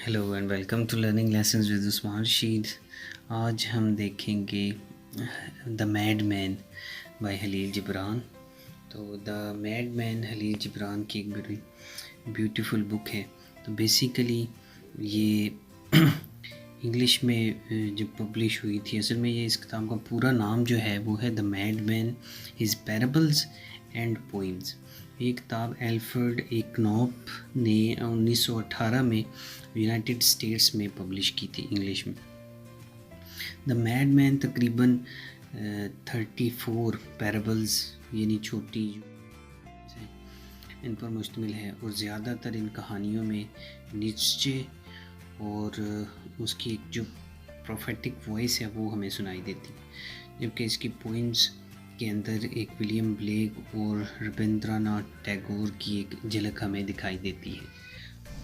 Hello and welcome to learning lessons with smart sheet. आज हम देखेंगे the mad man by Khalil Gibran. तो the mad man Khalil Gibran की एक बड़ी ब्यूटीफुल बुक है। तो बेसिकली ये इंग्लिश में जब पब्लिश हुई थी, असल में ये इस किताब का पूरा नाम जो है वो है the mad man, his parables and poems. ये किताब एल्फ्रेड ए नॉप ने 1918 में यूनाइटेड स्टेट्स में पब्लिश की थी इंग्लिश में। द मैड मैन तकरीबन 34 पैराबल्स यानी छोटी इन पर मुश्तमिल है और ज़्यादातर इन कहानियों में नीचे और उसकी एक जो प्रोफेटिक वॉइस है वो हमें सुनाई देती है, जबकि इसकी पोइम्स के अंदर एक विलियम ब्लेक और रविंद्रनाथ टैगोर की एक झलक हमें दिखाई देती है।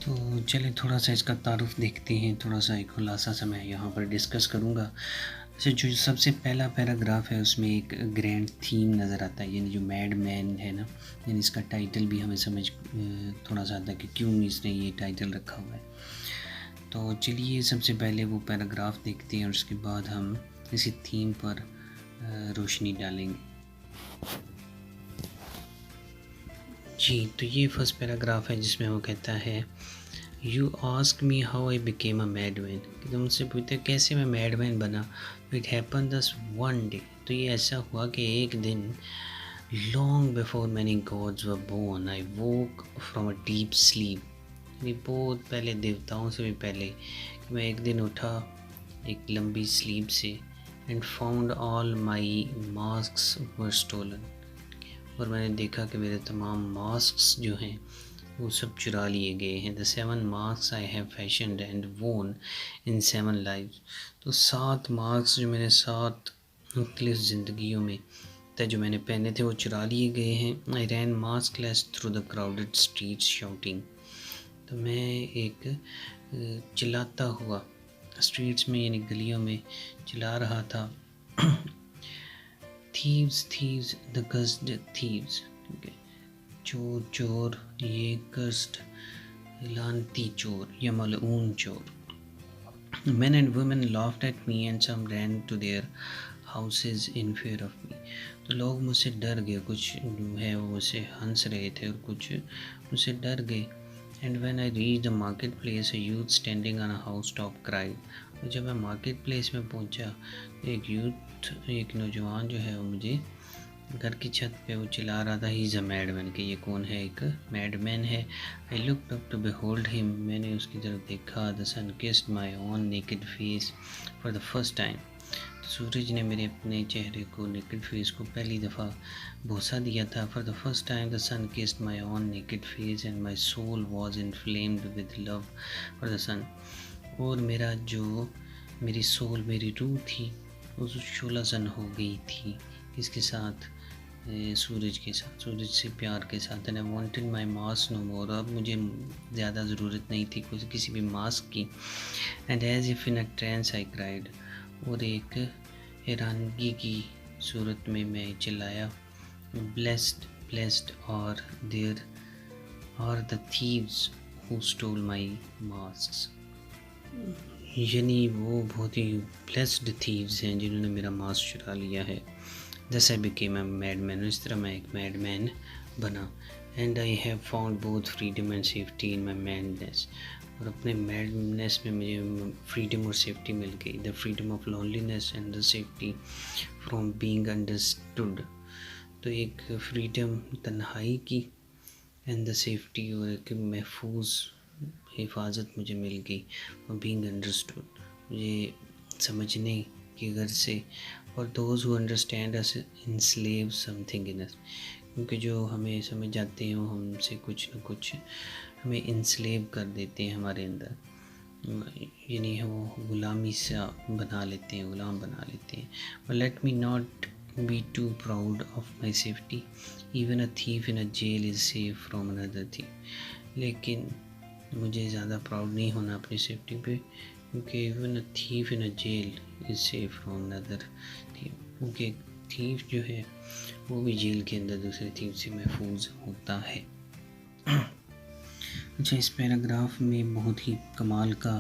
तो चलिए थोड़ा सा इसका तारुफ देखते हैं, थोड़ा सा एक खुलासा सा मैं यहाँ पर डिस्कस करूँगा। अच्छा, जो सबसे पहला पैराग्राफ है उसमें एक ग्रैंड थीम नज़र आता है, यानी जो मैड मैन है ना, यानी इसका टाइटल भी हमें समझ थोड़ा सा आता है कि क्यों इसने ये टाइटल रखा हुआ है। तो चलिए सबसे पहले वो पैराग्राफ देखते हैं और उसके बाद हम इसी थीम पर रोशनी डालेंगे। जी, तो ये फर्स्ट पैराग्राफ है जिसमें वो कहता है, you ask me how I became a mad man, कि तुम मुझसे पूछते कैसे मैं मैड मैन बना। It happen thus one day, तो ये ऐसा हुआ कि एक दिन, long before many gods were born I woke from a deep sleep, यानी बहुत पहले, देवताओं से भी पहले, कि मैं एक दिन उठा एक लंबी स्लीप से, and found all my masks were stolen, और मैंने देखा कि मेरे तमाम मास्क्स जो हैं वो सब चुरा लिए गए हैं। The 7 masks I have fashioned and वोन इन 7 लाइव्स, तो 7 मास्क जो मैंने 7 मुख्तलिफ ज़िंदगियों में जो मैंने पहने थे वो चुरा लिए गए हैं। I ran maskless through the crowded streets shouting, तो मैं एक चिल्लाता हुआ स्ट्रीट्स में यानी गलियों में चिल्ला रहा था, thieves thieves the cursed thieves, चोर चोर, ये कर्स्ड लानती चोर या मलऊन चोर। Men and women laughed at me and some ran to their houses in fear of me, तो लोग मुझसे डर गए, कुछ है वो मुझसे हंस रहे थे और कुछ मुझसे डर गए। And when I reached the marketplace, a youth standing on a housetop cried, और जब मैं मार्केट प्लेस में पहुंचा, एक यूथ, एक नौजवान जो है वो मुझे घर की छत पे वो चिल्ला रहा था, he is a mad man, कि ये कौन है, एक मैड मैन है। I looked up to behold him, मैंने उसकी तरफ देखा। The sun kissed my own naked face for the first time, तो सूरज ने मेरे अपने चेहरे को, नेकेड फेस को पहली दफ़ा बोसा दिया था। For the first time the sun kissed my own naked face and my soul was inflamed with love for the sun, और मेरी सोल, मेरी रूह थी वो शोला सन हो गई थी, किसके साथ, सूरज के साथ, सूरज से प्यार के साथ। And I wanted my mask no more, अब मुझे ज़्यादा ज़रूरत नहीं थी किसी भी मास्क की। And as if in a trance I cried, और एक हैरानगी की सूरत में मैं चिल्लाया, ब्लेस्ड ब्लेस्ड और there are the thieves who stole my masks, यानी वो बहुत ही ब्लेस्ड थीव्स हैं जिन्होंने मेरा मास्क चुरा लिया है। Thus I became a madman, इस तरह मैं एक मैडमैन बना। And I have found both freedom and safety in my madness, और अपने मैडनेस में मुझे फ्रीडम और सेफ्टी मिल गई। The freedom of loneliness and the safety from being understood, तो एक फ्रीडम तन्हाई की, एंड द सेफ्टी, और एक महफूज हिफाजत मुझे मिल गई, और बीइंग अंडरस्टूड, मुझे समझने की गर्ज से, और those who understand us enslave something in us, क्योंकि जो हमें समझ जाते हैं वो हमसे कुछ न कुछ हमें इनस्लेव कर देते हैं, हमारे अंदर यानी वो गुलामी सा बना लेते हैं, गुलाम बना लेते हैं। But let me not be too proud of my safety, even a thief in a jail is safe from another thief, लेकिन मुझे ज़्यादा प्राउड नहीं होना अपनी सेफ्टी पे, क्योंकि even a thief in a jail is safe from another thief, क्योंकि thief जो है वो भी जेल के अंदर दूसरे थीफ से महफूज होता है। اچھا، اس پیراگراف میں بہت ہی کمال کا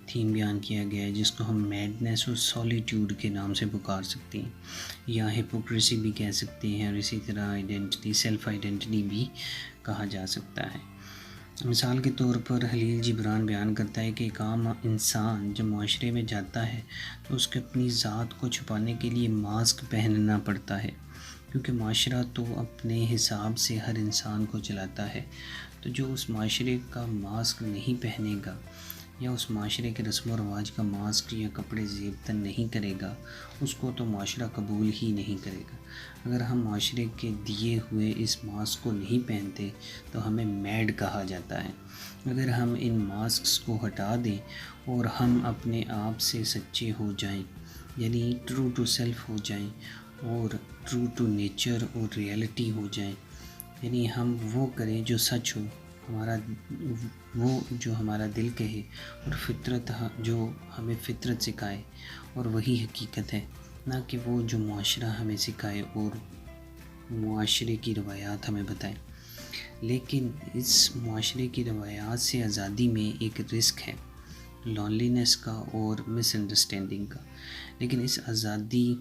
تھیم بیان کیا گیا ہے جس کو ہم میڈنس اور سولیٹیوڈ کے نام سے پکار سکتے ہیں، یا ہپوکریسی بھی کہہ سکتے ہیں، اور اسی طرح آئیڈینٹی، سیلف آئیڈینٹی بھی کہا جا سکتا ہے۔ مثال کے طور پر خلیل جبران بیان کرتا ہے کہ ایک عام انسان جب معاشرے میں جاتا ہے تو اس کو اپنی ذات کو چھپانے کے لیے ماسک پہننا پڑتا ہے، کیونکہ معاشرہ تو اپنے حساب سے ہر انسان کو چلاتا ہے۔ تو جو اس معاشرے کا ماسک نہیں پہنے گا، یا اس معاشرے کے رسم و رواج کا ماسک یا کپڑے زیب تن نہیں کرے گا، اس کو تو معاشرہ قبول ہی نہیں کرے گا۔ اگر ہم معاشرے کے دیے ہوئے اس ماسک کو نہیں پہنتے تو ہمیں میڈ کہا جاتا ہے۔ اگر ہم ان ماسکس کو ہٹا دیں اور ہم اپنے آپ سے سچے ہو جائیں، یعنی ٹرو ٹو سیلف ہو جائیں اور ٹرو ٹو نیچر اور ریئلٹی ہو جائیں، یعنی ہم وہ کریں جو سچ ہو، جو ہمارا دل کہے، اور فطرت جو ہمیں فطرت سکھائے، اور وہی حقیقت ہے، نہ کہ وہ جو معاشرہ ہمیں سکھائے اور معاشرے کی روایات ہمیں بتائیں۔ لیکن اس معاشرے کی روایات سے آزادی میں ایک رسک ہے، لونلینس کا اور مس انڈرسٹینڈنگ کا۔ لیکن اس آزادی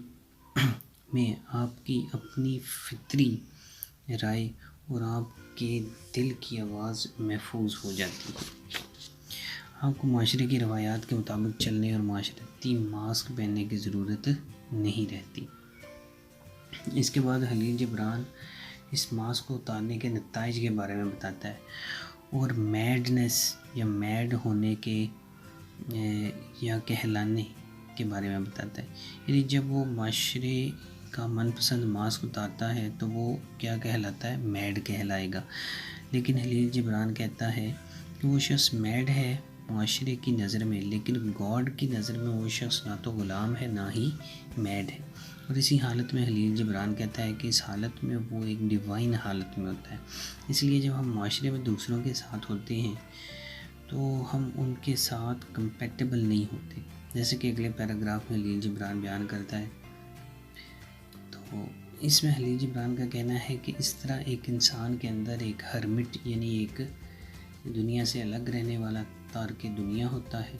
میں آپ کی اپنی فطری رائے اور آپ کے دل کی آواز محفوظ ہو جاتی ہے۔ آپ کو معاشرے کی روایات کے مطابق چلنے اور معاشرتی ماسک پہننے کی ضرورت نہیں رہتی۔ اس کے بعد خلیل جبران اس ماسک کو اتارنے کے نتائج کے بارے میں بتاتا ہے، اور میڈنس یا میڈ ہونے کے یا کہلانے کے بارے میں بتاتا ہے۔ یعنی جب وہ معاشرے کا من پسند ماسک اتارتا ہے تو وہ کیا کہلاتا ہے؟ میڈ کہلائے گا۔ لیکن خلیل جبران کہتا ہے کہ وہ شخص میڈ ہے معاشرے کی نظر میں، لیکن گاڈ کی نظر میں وہ شخص نہ تو غلام ہے نہ ہی میڈ ہے۔ اور اسی حالت میں خلیل جبران کہتا ہے کہ اس حالت میں وہ ایک ڈیوائن حالت میں ہوتا ہے۔ اس لیے جب ہم معاشرے میں دوسروں کے ساتھ ہوتے ہیں تو ہم ان کے ساتھ کمپیٹیبل نہیں ہوتے، جیسے کہ اگلے پیراگراف میں خلیل جبران بیان کرتا ہے۔ تو اس میں خلیل جبران کا کہنا ہے کہ اس طرح ایک انسان کے اندر ایک ہرمٹ، یعنی ایک دنیا سے الگ رہنے والا تارک دنیا ہوتا ہے،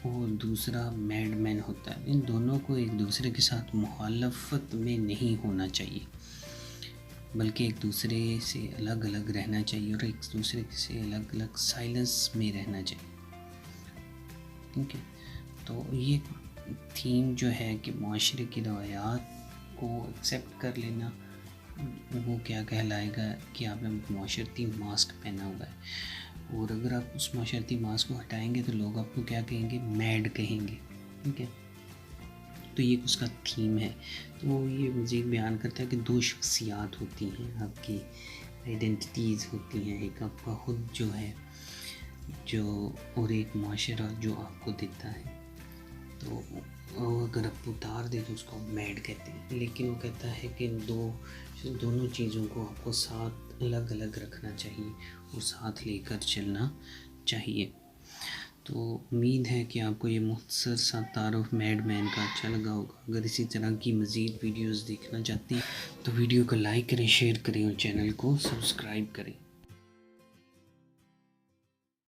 اور دوسرا میڈ مین ہوتا ہے۔ ان دونوں کو ایک دوسرے کے ساتھ مخالفت میں نہیں ہونا چاہیے، بلکہ ایک دوسرے سے الگ الگ رہنا چاہیے، اور ایک دوسرے سے الگ الگ سائلنس میں رہنا چاہیے۔ ٹھیک ہے، تو یہ تھیم جو ہے کہ معاشرے کی روایات کو ایکسیپٹ کر لینا، وہ کیا کہلائے گا کہ آپ نے معاشرتی ماسک پہنا ہوا ہے، اور اگر آپ اس معاشرتی ماسک کو ہٹائیں گے تو لوگ آپ کو کیا کہیں گے؟ میڈ کہیں گے۔ ٹھیک ہے، تو یہ اس کا تھیم ہے۔ تو وہ یہ مزید بیان کرتا ہے کہ دو شخصیات ہوتی ہیں، آپ کی آئیڈینٹیز ہوتی ہیں، ایک آپ کا خود جو ہے اور ایک معاشرہ جو آپ کو دیتا ہے۔ تو اگر آپ اتار دیں تو اس کو میڈ کہتے ہیں، لیکن وہ کہتا ہے کہ دونوں چیزوں کو آپ کو ساتھ الگ الگ رکھنا چاہیے اور ساتھ لے کر چلنا چاہیے۔ تو امید ہے کہ آپ کو یہ مختصر سا تعارف میڈ مین کا اچھا لگا ہوگا۔ اگر اسی طرح کی مزید ویڈیوز دیکھنا چاہتے ہیں تو ویڈیو کو لائک کریں، شیئر کریں اور چینل کو سبسکرائب کریں۔